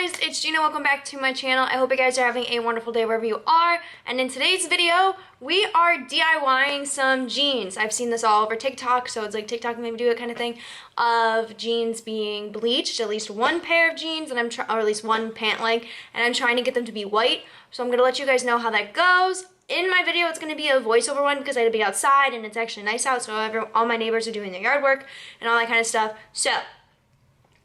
guys, it's Gina. Welcome back to my channel. I hope you guys are having a wonderful day wherever you are. And in today's video, we are DIYing some jeans. I've seen this all over TikTok, so it's like TikTok made me do it kind of thing, of jeans being bleached, at least one pair of jeans, and or at least one pant leg, and I'm trying to get them to be white. So I'm going to let you guys know how that goes. In my video, it's going to be a voiceover one because I had to be outside and it's actually nice out, so all my neighbors are doing their yard work and all that kind of stuff. So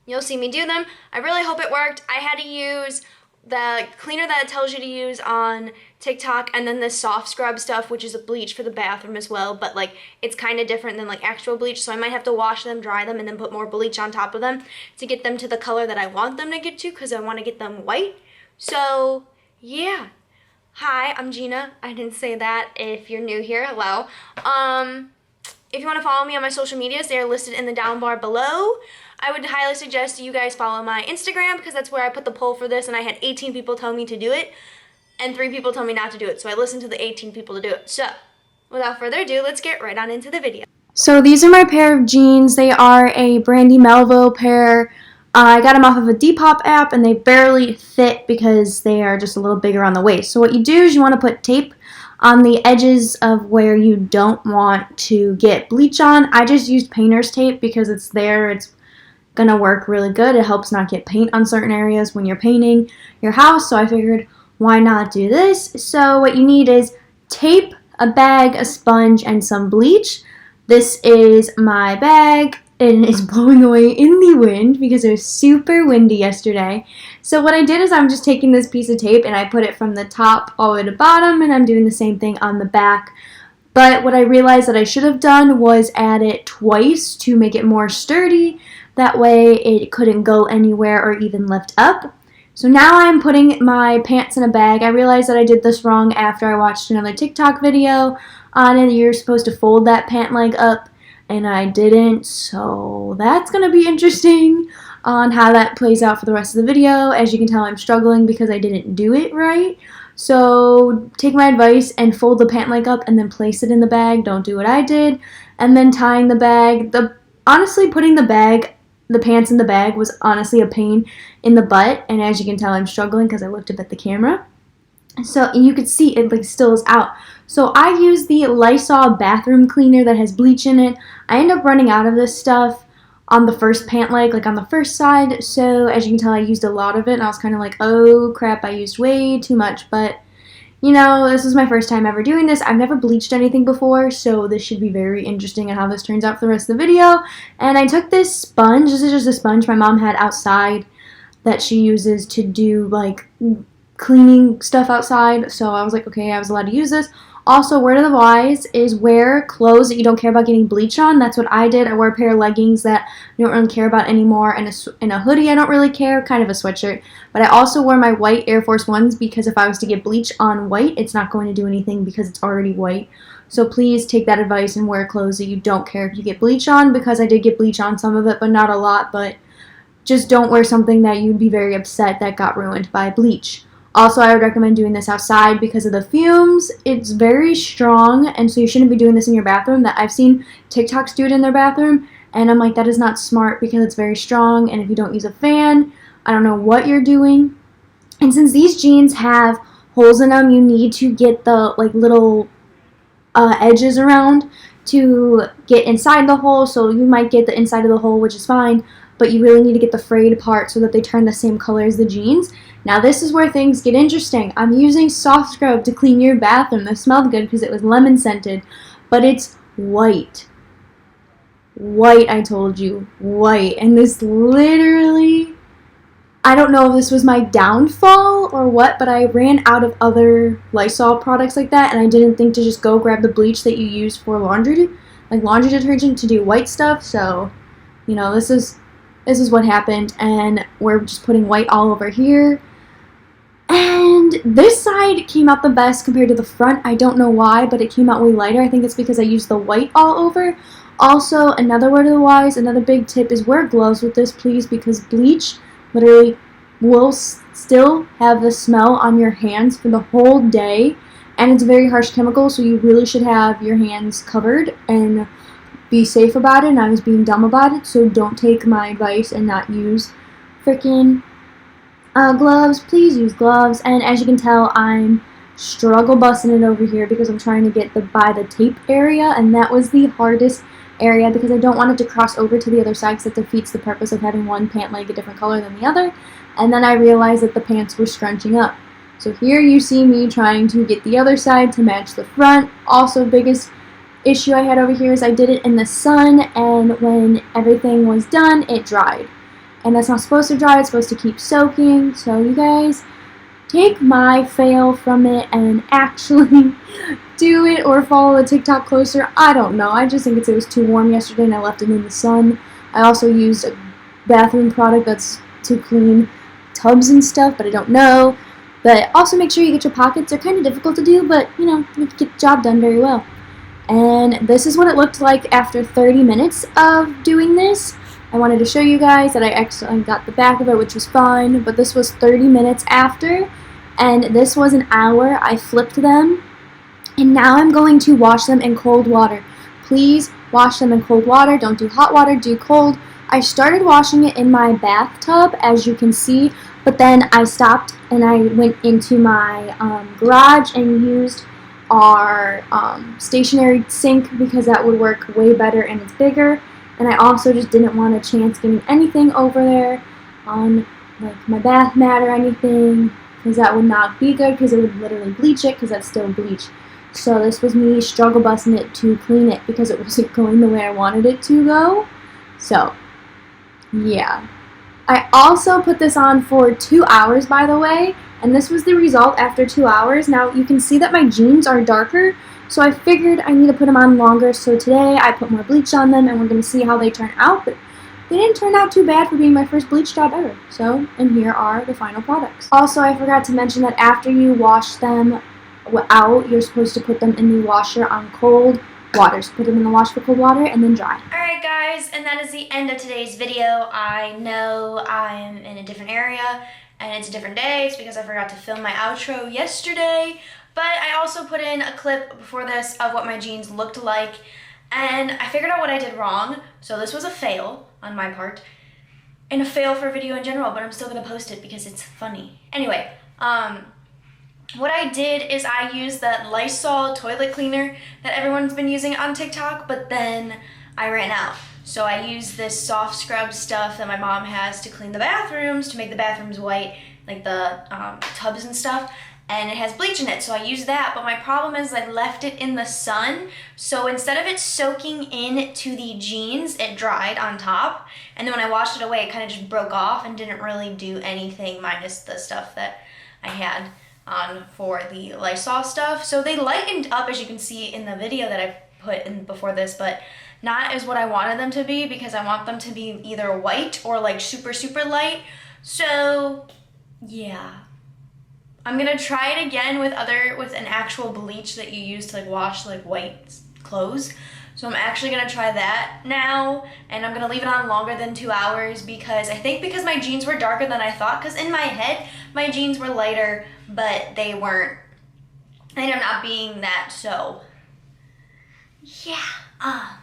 you'll see me do them. I really hope it worked. I had to use the cleaner that it tells you to use on TikTok, and then this soft scrub stuff, which is a bleach for the bathroom as well, but like it's kind of different than like actual bleach, so I might have to wash them, dry them, and then put more bleach on top of them to get them to the color that I want them to get to, because I want to get them white. So yeah. Hi, I'm Gina. I didn't say that. If you're new here, hello. If you want to follow me on my social medias, they are listed in the down bar below. I would highly suggest you guys follow my Instagram because that's where I put the poll for this, and I had 18 people tell me to do it, and 3 people told me not to do it, so I listened to the 18 people to do it. So, without further ado, let's get right on into the video. So these are my pair of jeans. They are a Brandy Melville pair. I got them off of a Depop app, and they barely fit because they are just a little bigger on the waist. So what you do is you want to put tape on the edges of where you don't want to get bleach on. I just used painter's tape because it's there. It's going to work really good. It helps not get paint on certain areas when you're painting your house. So I figured, why not do this? So what you need is tape, a bag, a sponge, and some bleach. This is my bag. And it's blowing away in the wind because it was super windy yesterday. So what I did is I'm just taking this piece of tape and I put it from the top all the way to bottom, and I'm doing the same thing on the back. But what I realized that I should have done was add it twice to make it more sturdy. That way it couldn't go anywhere or even lift up. So now I'm putting my pants in a bag. I realized that I did this wrong after I watched another TikTok video on it. You're supposed to fold that pant leg up, and I didn't, so that's going to be interesting on how that plays out for the rest of the video. As you can tell, I'm struggling because I didn't do it right. So take my advice and fold the pant leg up and then place it in the bag. Don't do what I did. And then tying the bag. Honestly, putting the pants in the bag was honestly a pain in the butt. And as you can tell, I'm struggling because I looked up at the camera. So you could see it like still is out. So I use the Lysol bathroom cleaner that has bleach in it. I end up running out of this stuff on the first pant leg, like on the first side. So as you can tell, I used a lot of it, and I was kind of like, oh crap, I used way too much. But you know, this is my first time ever doing this. I've never bleached anything before, so this should be very interesting in how this turns out for the rest of the video. And I took this sponge. This is just a sponge my mom had outside that she uses to do like cleaning stuff outside. So I was like, okay, I was allowed to use this. Also, word of the wise is wear clothes that you don't care about getting bleach on. That's what I did. I wore a pair of leggings that I don't really care about anymore, and a hoodie I don't really care, kind of a sweatshirt. But I also wore my white Air Force Ones because if I was to get bleach on white, it's not going to do anything because it's already white. So please take that advice and wear clothes that you don't care if you get bleach on, because I did get bleach on some of it, but not a lot. But just don't wear something that you'd be very upset that got ruined by bleach. Also, I would recommend doing this outside because of the fumes. It's very strong, and so you shouldn't be doing this in your bathroom. That I've seen TikToks do it in their bathroom, and I'm like, that is not smart because it's very strong, and if you don't use a fan, I don't know what you're doing. And since these jeans have holes in them, you need to get the like little edges around to get inside the hole. So you might get the inside of the hole, which is fine, but you really need to get the frayed part so that they turn the same color as the jeans. Now this is where things get interesting. I'm using soft scrub to clean your bathroom. This smelled good because it was lemon scented, but it's white. White, I told you, white. And this literally, I don't know if this was my downfall or what, but I ran out of other Lysol products like that, and I didn't think to just go grab the bleach that you use for laundry, like laundry detergent to do white stuff. So, you know, this is what happened, and we're just putting white all over here. And this side came out the best compared to the front. I don't know why, but it came out way lighter. I think it's because I used the white all over. Also, another word of the wise, another big tip is wear gloves with this, please, because bleach literally will still have the smell on your hands for the whole day, and it's a very harsh chemical, so you really should have your hands covered and be safe about it. And I was being dumb about it, so don't take my advice and not use freaking gloves, please use gloves. And as you can tell, I'm struggle busting it over here because I'm trying to get by the tape area, and that was the hardest area because I don't want it to cross over to the other side because that defeats the purpose of having one pant leg a different color than the other. And then I realized that the pants were scrunching up. So here you see me trying to get the other side to match the front. Also, biggest issue I had over here is I did it in the sun, and when everything was done, it dried. And that's not supposed to dry, it's supposed to keep soaking. So you guys, take my fail from it and actually do it or follow the TikTok closer. I don't know. I just think it was too warm yesterday and I left it in the sun. I also used a bathroom product that's to clean tubs and stuff, but I don't know. But also make sure you get your pockets. They're kind of difficult to do, but you know, you get the job done very well. And this is what it looked like after 30 minutes of doing this. I wanted to show you guys that I actually got the back of it, which was fine, but this was 30 minutes after, and this was an hour. I flipped them, and now I'm going to wash them in cold water. Please wash them in cold water. Don't do hot water, do cold. I started washing it in my bathtub, as you can see, but then I stopped and I went into my garage and used our stationary sink because that would work way better and it's bigger. And I also just didn't want a chance getting anything over there on like my bath mat or anything, because that would not be good because it would literally bleach it because that's still bleach. So this was me struggle busting it to clean it because it wasn't going the way I wanted it to go. So yeah. I also put this on for 2 hours, by the way, and this was the result after 2 hours. Now you can see that my jeans are darker, so I figured I need to put them on longer. So today I put more bleach on them and we're going to see how they turn out, but they didn't turn out too bad for being my first bleach job ever. So, and here are the final products. Also, I forgot to mention that after you wash them out, you're supposed to put them in the washer on cold water. So put them in the wash for cold water and then dry. Alright guys, and that is the end of today's video. I know I'm in a different area and it's a different day. It's because I forgot to film my outro yesterday. But I also put in a clip before this of what my jeans looked like, and I figured out what I did wrong. So this was a fail on my part, and a fail for a video in general, but I'm still gonna post it because it's funny. Anyway, what I did is I used that Lysol toilet cleaner that everyone's been using on TikTok, but then I ran out. So I used this soft scrub stuff that my mom has to clean the bathrooms, to make the bathrooms white, like the tubs and stuff. And it has bleach in it, so I used that, but my problem is I left it in the sun, so instead of it soaking into the jeans, it dried on top, and then when I washed it away, it kind of just broke off and didn't really do anything minus the stuff that I had on for the Lysol stuff. So they lightened up, as you can see in the video that I put in before this, but not as what I wanted them to be, because I want them to be either white or like super, super light. So yeah. I'm gonna try it again with an actual bleach that you use to like wash like white clothes. So I'm actually gonna try that now, and I'm gonna leave it on longer than 2 hours because I think because my jeans were darker than I thought, because in my head my jeans were lighter, but they weren't. I ended up not being that, so yeah.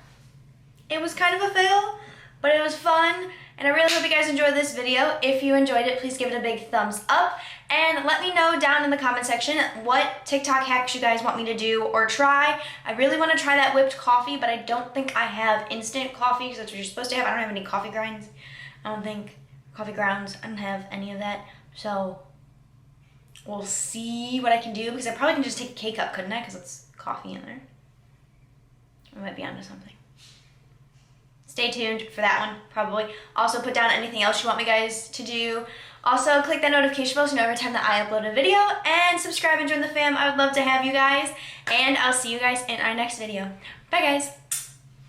It was kind of a fail, but it was fun. And I really hope you guys enjoyed this video. If you enjoyed it, please give it a big thumbs up. And let me know down in the comment section what TikTok hacks you guys want me to do or try. I really want to try that whipped coffee, but I don't think I have instant coffee, because that's what you're supposed to have. I don't have any coffee grinds. I don't think. Coffee grounds. I don't have any of that. So we'll see what I can do, because I probably can just take a K-cup, couldn't I? Because it's coffee in there. I might be onto something. Stay tuned for that one, probably. Also, put down anything else you want me guys to do. Also, click that notification bell so you know every time that I upload a video. And subscribe and join the fam. I would love to have you guys. And I'll see you guys in our next video. Bye, guys.